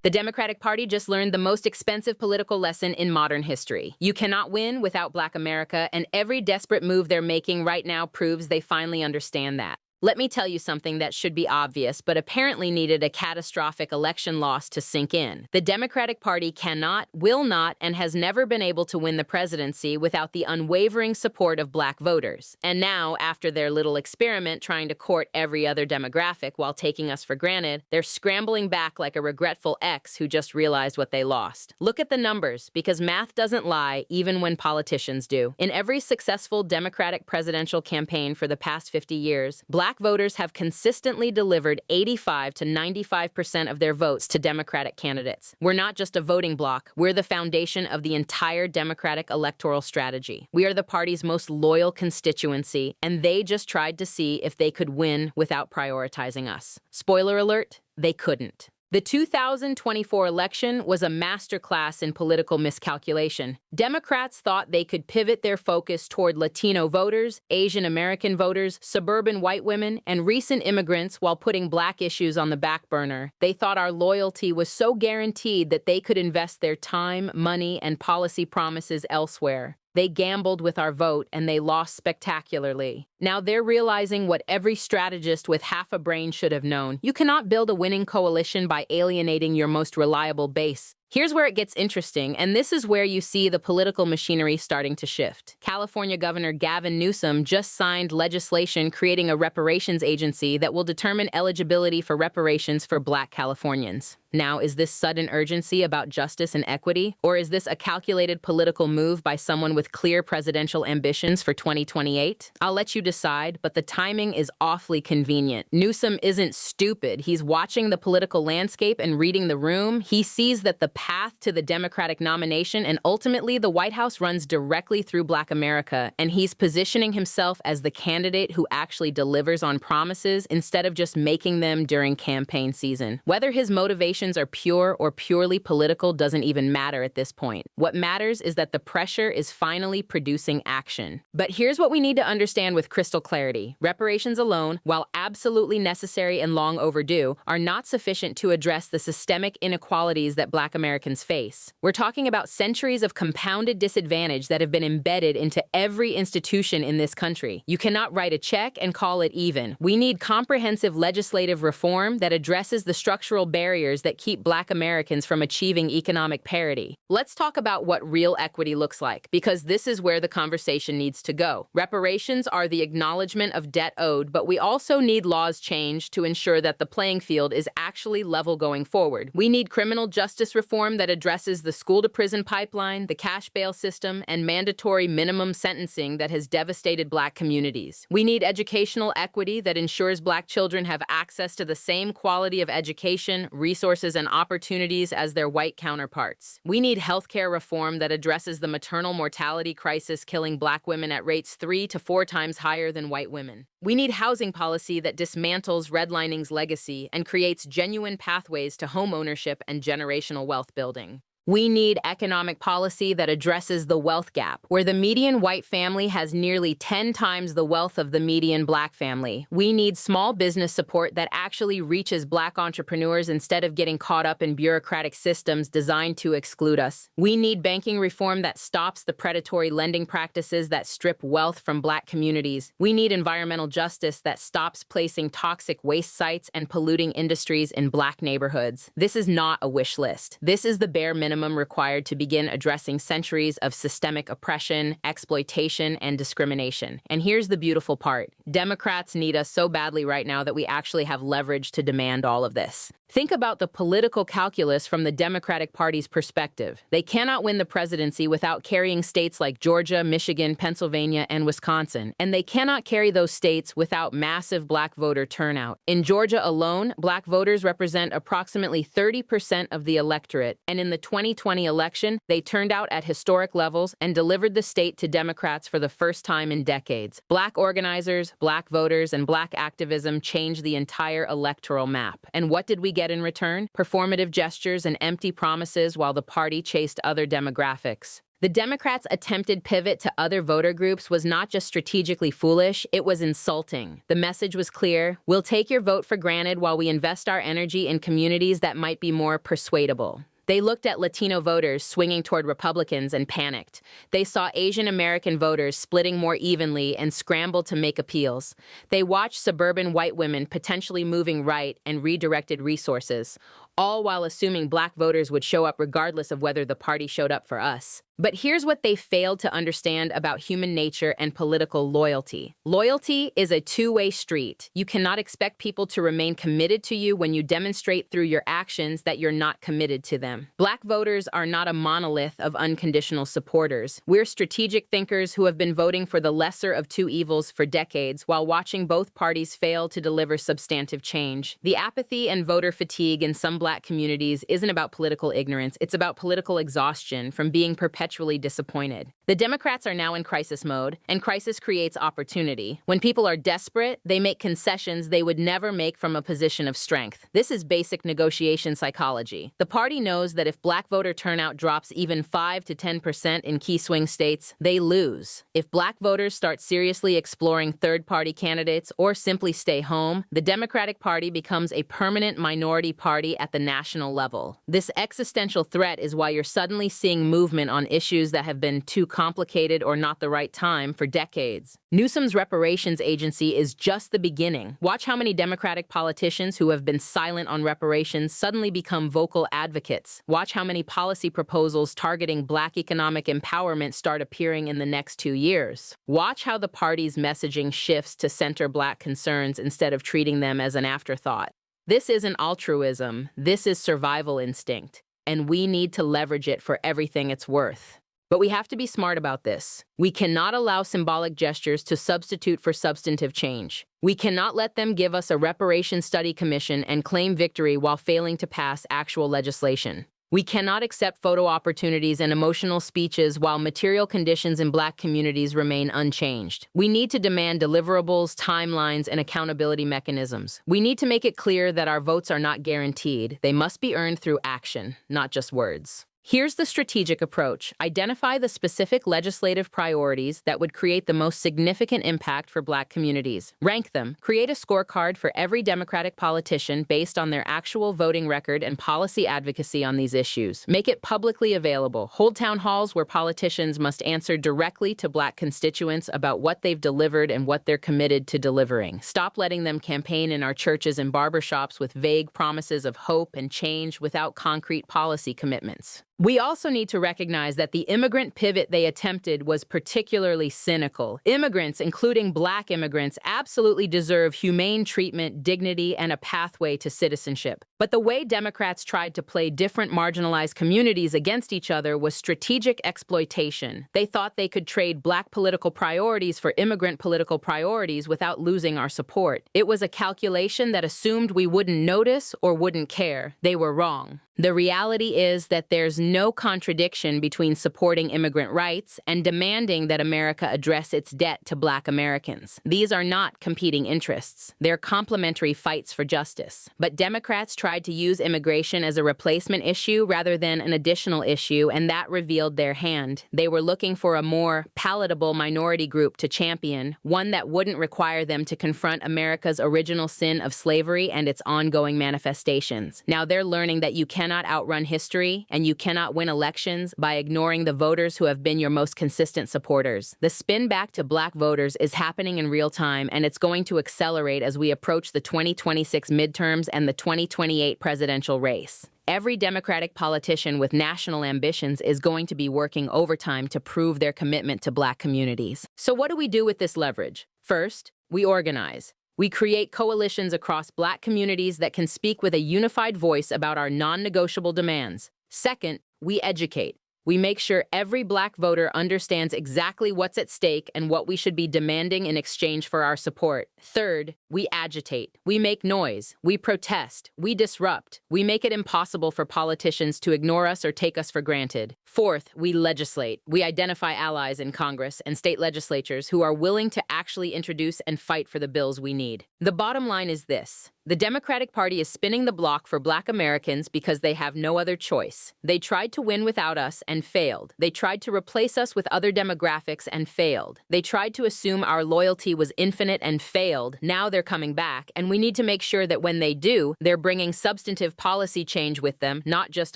The Democratic Party just learned the most expensive political lesson in modern history. You cannot win without Black America, and every desperate move they're making right now proves they finally understand that. Let me tell you something that should be obvious, but apparently needed a catastrophic election loss to sink in. The Democratic Party cannot, will not, and has never been able to win the presidency without the unwavering support of Black voters. And now, after their little experiment trying to court every other demographic while taking us for granted, they're scrambling back like a regretful ex who just realized what they lost. Look at the numbers, because math doesn't lie even when politicians do. In every successful Democratic presidential campaign for the past 50 years, Black voters have consistently delivered 85 to 95% of their votes to Democratic candidates. We're not just a voting bloc, we're the foundation of the entire Democratic electoral strategy. We are the party's most loyal constituency, and they just tried to see if they could win without prioritizing us. Spoiler alert, they couldn't. The 2024 election was a masterclass in political miscalculation. Democrats thought they could pivot their focus toward Latino voters, Asian American voters, suburban white women, and recent immigrants while putting Black issues on the back burner. They thought our loyalty was so guaranteed that they could invest their time, money, and policy promises elsewhere. They gambled with our vote, and they lost spectacularly. Now they're realizing what every strategist with half a brain should have known. You cannot build a winning coalition by alienating your most reliable base. Here's where it gets interesting, and this is where you see the political machinery starting to shift. California Governor Gavin Newsom just signed legislation creating a reparations agency that will determine eligibility for reparations for Black Californians. Now, is this sudden urgency about justice and equity, or is this a calculated political move by someone with clear presidential ambitions for 2028? I'll let you decide, but the timing is awfully convenient. Newsom isn't stupid. He's watching the political landscape and reading the room. He sees that the path to the Democratic nomination and ultimately the White House runs directly through Black America, and he's positioning himself as the candidate who actually delivers on promises instead of just making them during campaign season. Whether his motivations are pure or purely political doesn't even matter at this point. What matters is that the pressure is finally producing action. But here's what we need to understand with crystal clarity. Reparations alone, while absolutely necessary and long overdue, are not sufficient to address the systemic inequalities that Black Americans face. We're talking about centuries of compounded disadvantage that have been embedded into every institution in this country. You cannot write a check and call it even. We need comprehensive legislative reform that addresses the structural barriers that keep Black Americans from achieving economic parity. Let's talk about what real equity looks like, because this is where the conversation needs to go. Reparations are the acknowledgement of debt owed, but we also need laws changed to ensure that the playing field is actually level going forward. We need criminal justice reform that addresses the school-to-prison pipeline, the cash bail system, and mandatory minimum sentencing that has devastated Black communities. We need educational equity that ensures Black children have access to the same quality of education, resources, and opportunities as their white counterparts. We need healthcare reform that addresses the maternal mortality crisis killing Black women at rates 3 to 4 times higher than white women. We need housing policy that dismantles redlining's legacy and creates genuine pathways to home ownership and generational wealth building. We need economic policy that addresses the wealth gap, where the median white family has nearly 10 times the wealth of the median Black family. We need small business support that actually reaches Black entrepreneurs instead of getting caught up in bureaucratic systems designed to exclude us. We need banking reform that stops the predatory lending practices that strip wealth from Black communities. We need environmental justice that stops placing toxic waste sites and polluting industries in Black neighborhoods. This is not a wish list. This is the bare minimum required to begin addressing centuries of systemic oppression, exploitation, and discrimination. And here's the beautiful part. Democrats need us so badly right now that we actually have leverage to demand all of this. Think about the political calculus from the Democratic Party's perspective. They cannot win the presidency without carrying states like Georgia, Michigan, Pennsylvania, and Wisconsin. And they cannot carry those states without massive Black voter turnout. In Georgia alone, Black voters represent approximately 30% of the electorate. And in the 2020 election, they turned out at historic levels and delivered the state to Democrats for the first time in decades. Black organizers, Black voters, and Black activism changed the entire electoral map. And what did we get in return? Performative gestures and empty promises while the party chased other demographics. The Democrats' attempted pivot to other voter groups was not just strategically foolish, it was insulting. The message was clear: we'll take your vote for granted while we invest our energy in communities that might be more persuadable. They looked at Latino voters swinging toward Republicans and panicked. They saw Asian American voters splitting more evenly and scrambled to make appeals. They watched suburban white women potentially moving right and redirected resources, all while assuming Black voters would show up regardless of whether the party showed up for us. But here's what they failed to understand about human nature and political loyalty. Loyalty is a two-way street. You cannot expect people to remain committed to you when you demonstrate through your actions that you're not committed to them. Black voters are not a monolith of unconditional supporters. We're strategic thinkers who have been voting for the lesser of two evils for decades while watching both parties fail to deliver substantive change. The apathy and voter fatigue in some Black communities isn't about political ignorance, it's about political exhaustion from being perpetually disappointed. The Democrats are now in crisis mode, and crisis creates opportunity. When people are desperate, they make concessions they would never make from a position of strength. This is basic negotiation psychology. The party knows that if Black voter turnout drops even 5 to 10% in key swing states, they lose. If Black voters start seriously exploring third-party candidates or simply stay home, the Democratic Party becomes a permanent minority party at the national level. This existential threat is why you're suddenly seeing movement on issues that have been too complicated or not the right time for decades. Newsom's reparations agency is just the beginning. Watch how many Democratic politicians who have been silent on reparations suddenly become vocal advocates. Watch how many policy proposals targeting Black economic empowerment start appearing in the next 2 years. Watch how the party's messaging shifts to center Black concerns instead of treating them as an afterthought. This isn't altruism, this is survival instinct, and we need to leverage it for everything it's worth. But we have to be smart about this. We cannot allow symbolic gestures to substitute for substantive change. We cannot let them give us a reparations study commission and claim victory while failing to pass actual legislation. We cannot accept photo opportunities and emotional speeches while material conditions in Black communities remain unchanged. We need to demand deliverables, timelines, and accountability mechanisms. We need to make it clear that our votes are not guaranteed. They must be earned through action, not just words. Here's the strategic approach. Identify the specific legislative priorities that would create the most significant impact for Black communities. Rank them. Create a scorecard for every Democratic politician based on their actual voting record and policy advocacy on these issues. Make it publicly available. Hold town halls where politicians must answer directly to Black constituents about what they've delivered and what they're committed to delivering. Stop letting them campaign in our churches and barbershops with vague promises of hope and change without concrete policy commitments. We also need to recognize that the immigrant pivot they attempted was particularly cynical. Immigrants, including Black immigrants, absolutely deserve humane treatment, dignity, and a pathway to citizenship. But the way Democrats tried to play different marginalized communities against each other was strategic exploitation. They thought they could trade Black political priorities for immigrant political priorities without losing our support. It was a calculation that assumed we wouldn't notice or wouldn't care. They were wrong. The reality is that there's no contradiction between supporting immigrant rights and demanding that America address its debt to Black Americans. These are not competing interests. They're complementary fights for justice. But Democrats tried to use immigration as a replacement issue rather than an additional issue, and that revealed their hand. They were looking for a more palatable minority group to champion, one that wouldn't require them to confront America's original sin of slavery and its ongoing manifestations. Now they're learning that you cannot outrun history, and you cannot win elections by ignoring the voters who have been your most consistent supporters. The spin back to Black voters is happening in real time, and it's going to accelerate as we approach the 2026 midterms and the 2028 presidential race. Every Democratic politician with national ambitions is going to be working overtime to prove their commitment to Black communities. So what do we do with this leverage? First, we organize. We create coalitions across Black communities that can speak with a unified voice about our non-negotiable demands. Second, we educate. We make sure every Black voter understands exactly what's at stake and what we should be demanding in exchange for our support. Third, we agitate. We make noise. We protest. We disrupt. We make it impossible for politicians to ignore us or take us for granted. Fourth, we legislate. We identify allies in Congress and state legislatures who are willing to actually introduce and fight for the bills we need. The bottom line is this. The Democratic Party is spinning the block for Black Americans because they have no other choice. They tried to win without us and failed. They tried to replace us with other demographics and failed. They tried to assume our loyalty was infinite and failed. Now they're coming back, and we need to make sure that when they do, they're bringing substantive policy change with them, not just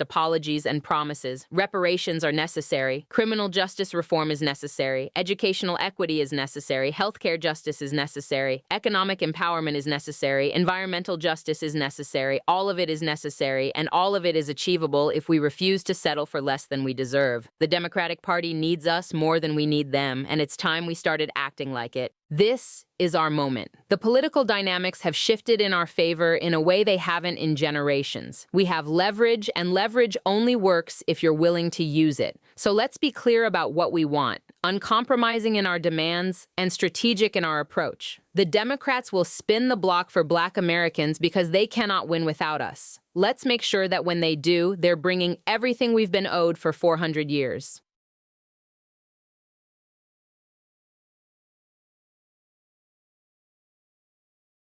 apologies and promises. Reparations are necessary. Criminal justice reform is necessary. Educational equity is necessary. Healthcare justice is necessary. Economic empowerment is necessary. Environmental justice is necessary. All of it is necessary, and all of it is achievable if we refuse to settle for less than we deserve. The Democratic Party needs us more than we need them, and it's time we started acting like it. This is our moment. The political dynamics have shifted in our favor in a way they haven't in generations. We have leverage, and leverage only works if you're willing to use it. So let's be clear about what we want, uncompromising in our demands and strategic in our approach. The Democrats will spin the block for Black Americans because they cannot win without us. Let's make sure that when they do, they're bringing everything we've been owed for 400 years.